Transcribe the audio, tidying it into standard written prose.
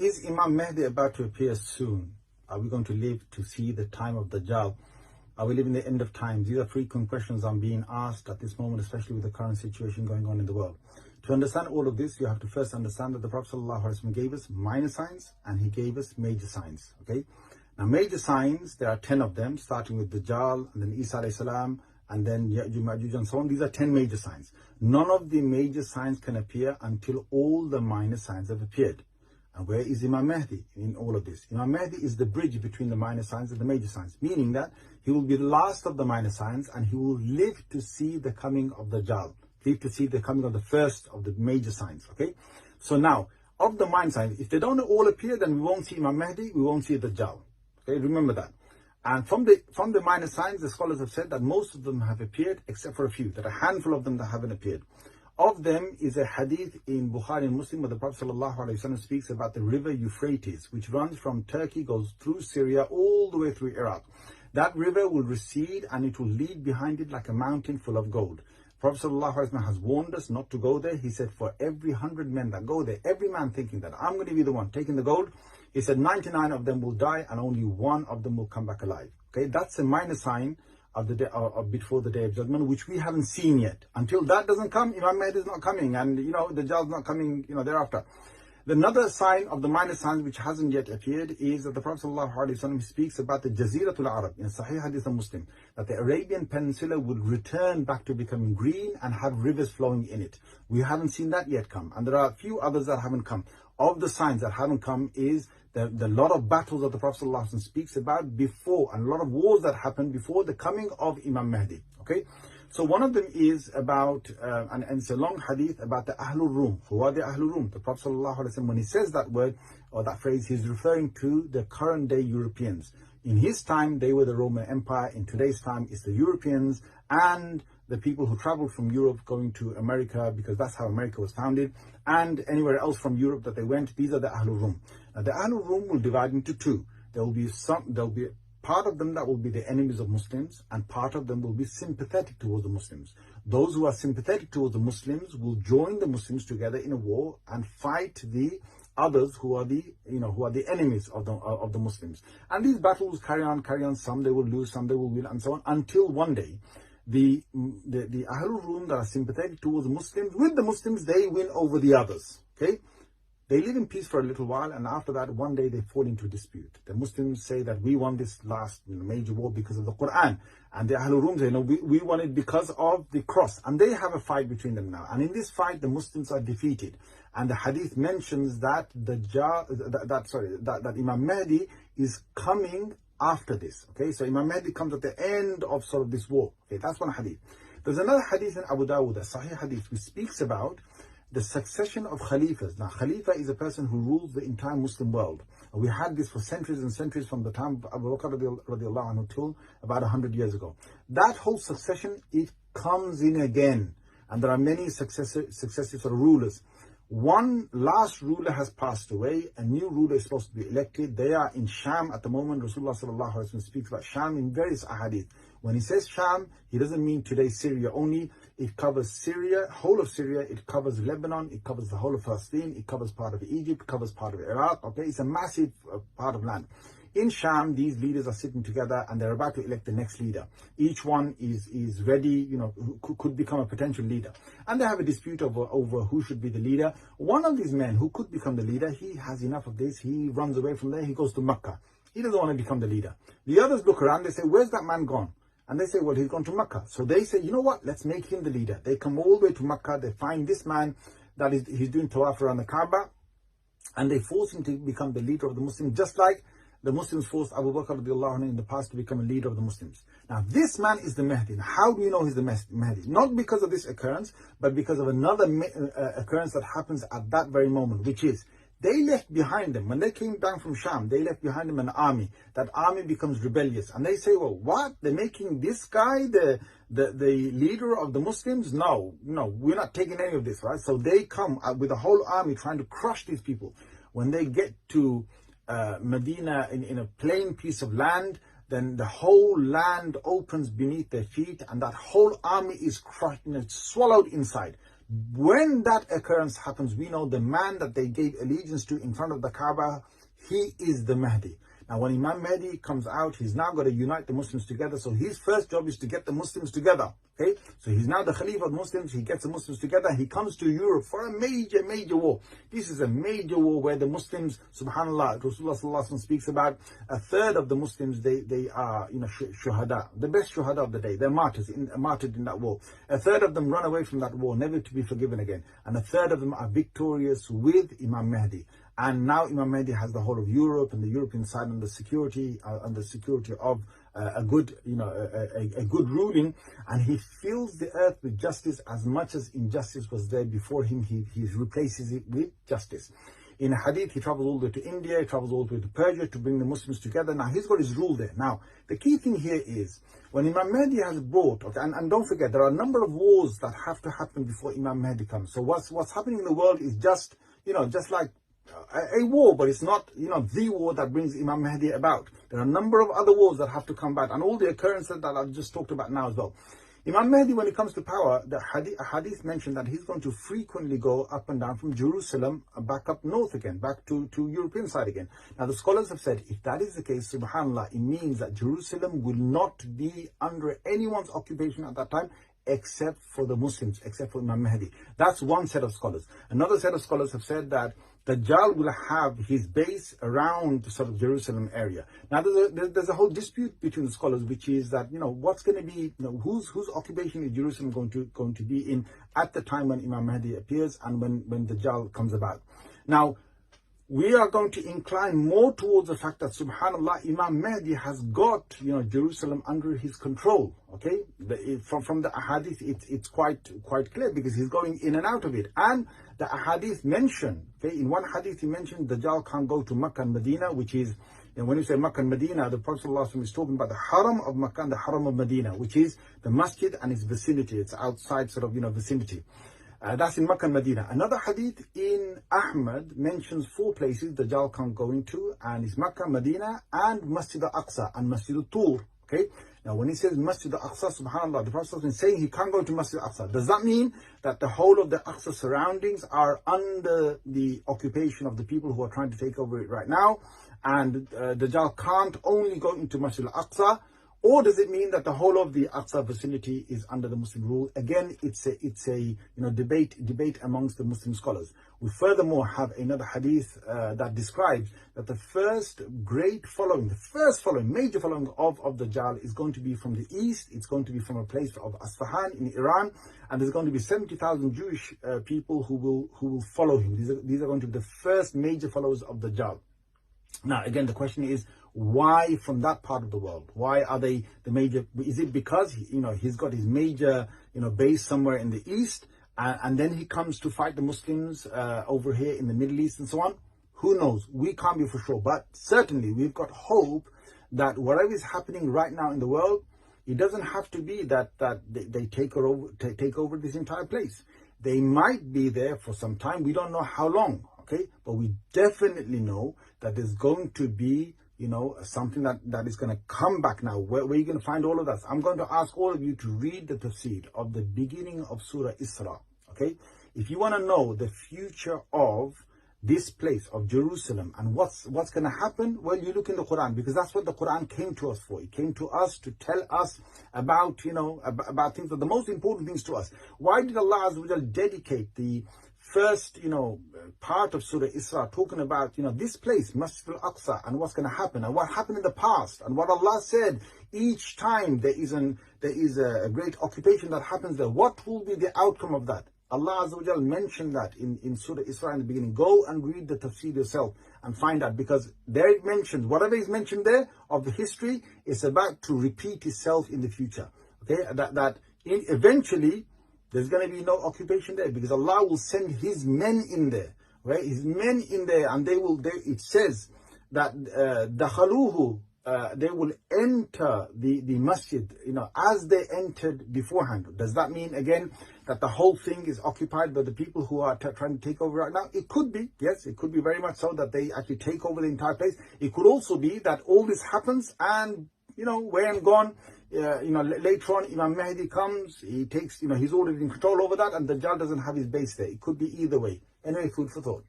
Is Imam Mahdi about to appear soon? Are we going to live to see the time of Dajjal? Are we living the end of times? These are frequent questions I'm being asked at this moment, especially with the current situation going on in the world. To understand all of this, you have to first understand that the Prophet ﷺ gave us minor signs and he gave us major signs. Okay. Now, major signs, there are 10 of them, starting with Dajjal and then Isa alayhi salam, and then Ya'juj, Ma'juj, and so on. These are 10 major signs. None of the major signs can appear until all the minor signs have appeared. And where is Imam Mahdi in all of this? Imam Mahdi is the bridge between the minor signs and the major signs, meaning that he will be the last of the minor signs and he will live to see the coming of Dajjal, live to see the coming of the first of the major signs. Okay, so now, of the minor signs, if they don't all appear, then we won't see Imam Mahdi, we won't see Dajjal. Okay, remember that. And from the minor signs, the scholars have said that most of them have appeared, except for a few, that a handful of them that haven't appeared. Of them is a hadith in Bukhari and Muslim where the Prophet ﷺ speaks about the river Euphrates, which runs from Turkey, goes through Syria, all the way through Iraq. That river will recede and it will lead behind it like a mountain full of gold. Prophet ﷺ has warned us not to go there. He said, for every 100 men that go there, every man thinking that I'm going to be the one taking the gold, he said 99 of them will die and only one of them will come back alive. Okay, that's a minor sign of the day, before the day of judgment, which we haven't seen yet. Until that doesn't come, Imam Mahdi is not coming, and the Dajjal is not coming, thereafter. Another sign of the minor signs which hasn't yet appeared is that the Prophet ﷺ speaks about the Jaziratul Arab in Sahih Hadith of Muslim, that the Arabian Peninsula will return back to becoming green and have rivers flowing in it. We haven't seen that yet come, and there are a few others that haven't come. Of the signs that haven't come is the lot of battles that the Prophet ﷺ speaks about before, and a lot of wars that happened before the coming of Imam Mahdi. Okay, so one of them is about, and it's a long hadith about the Ahlul Rum. Who are the Ahlul Rum? The Prophet ﷺ, when he says that word or that phrase, he's referring to the current day Europeans. In his time, they were the Roman Empire. In today's time, it's the Europeans and the people who traveled from Europe going to America, because that's how America was founded, and anywhere else from Europe that they went. These are the Ahlul Rum. Now, the Ahlul Rum will divide into two. There will be part of them that will be the enemies of Muslims, and part of them will be sympathetic towards the Muslims. Those who are sympathetic towards the Muslims will join the Muslims together in a war and fight the others who are the enemies of the Muslims. And these battles carry on. Some they will lose, some they will win, and so on, until one day the Ahlul Rum that are sympathetic towards the Muslims, with the Muslims, they win over the others. Okay, they live in peace for a little while, and after that, one day they fall into dispute. The Muslims say that we won this last major war because of the Quran, and the Ahlul Rum say, no, we won it because of the cross. And they have a fight between them now. And in this fight, the Muslims are defeated. And the hadith mentions that that Imam Mahdi is coming after this. Okay, so Imam Mahdi comes at the end of sort of this war. Okay, that's one hadith. There's another hadith in Abu Dawud, a Sahih hadith, which speaks about the succession of Khalifas. Now, Khalifa is a person who rules the entire Muslim world. We had this for centuries and centuries, from the time of Abu Bakr radiallahu anhu till about 100 years ago. That whole succession, it comes in again. And there are many successive sort of rulers. One last ruler has passed away. A new ruler is supposed to be elected. They are in Sham at the moment. Rasulullah sallallahu alaihi wasallam speaks about Sham in various ahadith. When he says Sham, he doesn't mean today's Syria only. It covers Syria, whole of Syria. It covers Lebanon. It covers the whole of Palestine. It covers part of Egypt. It covers part of Iraq. Okay, it's a massive part of land. In Sham, these leaders are sitting together and they're about to elect the next leader. Each one is ready, who could become a potential leader. And they have a dispute over who should be the leader. One of these men who could become the leader, he has enough of this. He runs away from there. He goes to Mecca. He doesn't want to become the leader. The others look around. They say, where's that man gone? And they say, well, he's gone to Mecca. So they say, you know what? Let's make him the leader. They come all the way to Mecca. They find this man he's doing tawaf around the Kaaba. And they force him to become the leader of the Muslims, just like the Muslims forced Abu Bakr radiallahu anhu in the past to become a leader of the Muslims. Now, this man is the Mahdi. Now, how do you know he's the Mahdi? Not because of this occurrence, but because of another occurrence that happens at that very moment, which is, they left behind them, when they came down from Sham, they left behind them an army. That army becomes rebellious. And they say, well, what? They're making this guy the leader of the Muslims? No, we're not taking any of this, right? So they come with a whole army trying to crush these people. When they get to Medina in a plain piece of land, then the whole land opens beneath their feet and that whole army is crushed and it's swallowed inside. When that occurrence happens, we know the man that they gave allegiance to in front of the Kaaba, he is the Mahdi. Now, when Imam Mahdi comes out, he's now got to unite the Muslims together. So his first job is to get the Muslims together. Okay, so he's now the Khalifa of Muslims. He gets the Muslims together. He comes to Europe for a major war. This is a major war where the Muslims, subhanallah, Rasulullah sallallahu alaihi wasallam speaks about a third of the Muslims. They are, shuhada, the best shuhada of the day. They're martyred in that war. A third of them run away from that war, never to be forgiven again. And a third of them are victorious with Imam Mahdi. And now Imam Mahdi has the whole of Europe and the European side and the security of a good ruling, and he fills the earth with justice. As much as injustice was there before him, he replaces it with justice. In a hadith, he travels all the way to India, he travels all the way to Persia to bring the Muslims together. Now, he's got his rule there. Now, the key thing here is, when Imam Mahdi has brought, okay, and don't forget, there are a number of wars that have to happen before Imam Mahdi comes. So what's happening in the world is just like a war, but it's not, the war that brings Imam Mahdi about. There are a number of other wars that have to come back, and all the occurrences that I've just talked about now as well. Imam Mahdi, when he comes to power, the hadith mentioned that he's going to frequently go up and down from Jerusalem back up north again, back to European side again. Now, the scholars have said, if that is the case, subhanAllah, it means that Jerusalem will not be under anyone's occupation at that time, except for the Muslims, except for Imam Mahdi. That's one set of scholars. Another set of scholars have said that Dajjal will have his base around the sort of Jerusalem area. Now, there's a whole dispute between the scholars, which is that, what's going to be, whose occupation is Jerusalem going to be in at the time when Imam Mahdi appears and when Dajjal comes about. Now, we are going to incline more towards the fact that, subhanAllah, Imam Mahdi has got, Jerusalem under his control. Okay, from the ahadith, it's quite clear, because he's going in and out of it. And the ahadith mention, okay, in one hadith he mentioned Dajjal can't go to Makkah and Medina, which is, when you say Makkah and Medina, the Prophet ﷺ is talking about the Haram of Makkah and the Haram of Medina, which is the masjid and its vicinity. It's outside sort of, vicinity. That's in Makkah and Medina. Another hadith in Ahmad mentions 4 places Dajjal can't go into, and it's Makkah, Medina, and Masjid al-Aqsa and Masjid al-Tur. Okay? Now, when he says Masjid al-Aqsa, subhanAllah, the Prophet is saying he can't go to Masjid al-Aqsa. Does that mean that the whole of the Aqsa surroundings are under the occupation of the people who are trying to take over it right now, and Dajjal can't only go into Masjid al-Aqsa? Or does it mean that the whole of the Aqsa vicinity is under the Muslim rule? Again, it's a debate amongst the Muslim scholars. We furthermore have another hadith that describes that the first major following of Dajjal is going to be from the east. It's going to be from a place of Asfahan in Iran, and there's going to be 70,000 Jewish people who will follow him. These are going to be the first major followers of Dajjal. Now, again, the question is, why from that part of the world? Why are they the major? Is it because he's got his major base somewhere in the east, and then he comes to fight the Muslims over here in the Middle East and so on? Who knows? We can't be for sure, but certainly we've got hope that whatever is happening right now in the world, it doesn't have to be that they take over this entire place. They might be there for some time. We don't know how long. Okay, but we definitely know that there's going to be something that is going to come back. Now, where are you going to find all of that? I'm going to ask all of you to read the tafsir of the beginning of Surah Isra. Okay, if you want to know the future of this place of Jerusalem and what's going to happen, well, you look in the Quran, because that's what the Quran came to us for. It came to us to tell us about about things, that the most important things to us. Why did Allah Azza wa Jal dedicate the first, part of Surah Isra talking about, this place, Masjid al-Aqsa, and what's going to happen, and what happened in the past, and what Allah said each time there is a great occupation that happens there, what will be the outcome of that? Allah Azza wa Jal mentioned that in Surah Isra in the beginning. Go and read the tafsir yourself and find out, because there it mentions, whatever is mentioned there of the history is about to repeat itself in the future. Okay, eventually there's going to be no occupation there, because Allah will send His men in there, right? His men in there, and it says that dakhaluhu, they will enter the masjid, as they entered beforehand. Does that mean, again, that the whole thing is occupied by the people who are trying to take over right now? It could be, yes, it could be very much so that they actually take over the entire place. It could also be that all this happens and, we're gone, later on Imam Mahdi comes, he takes, he's already in control over that, and Dajjal doesn't have his base there. It could be either way. Anyway, food for thought.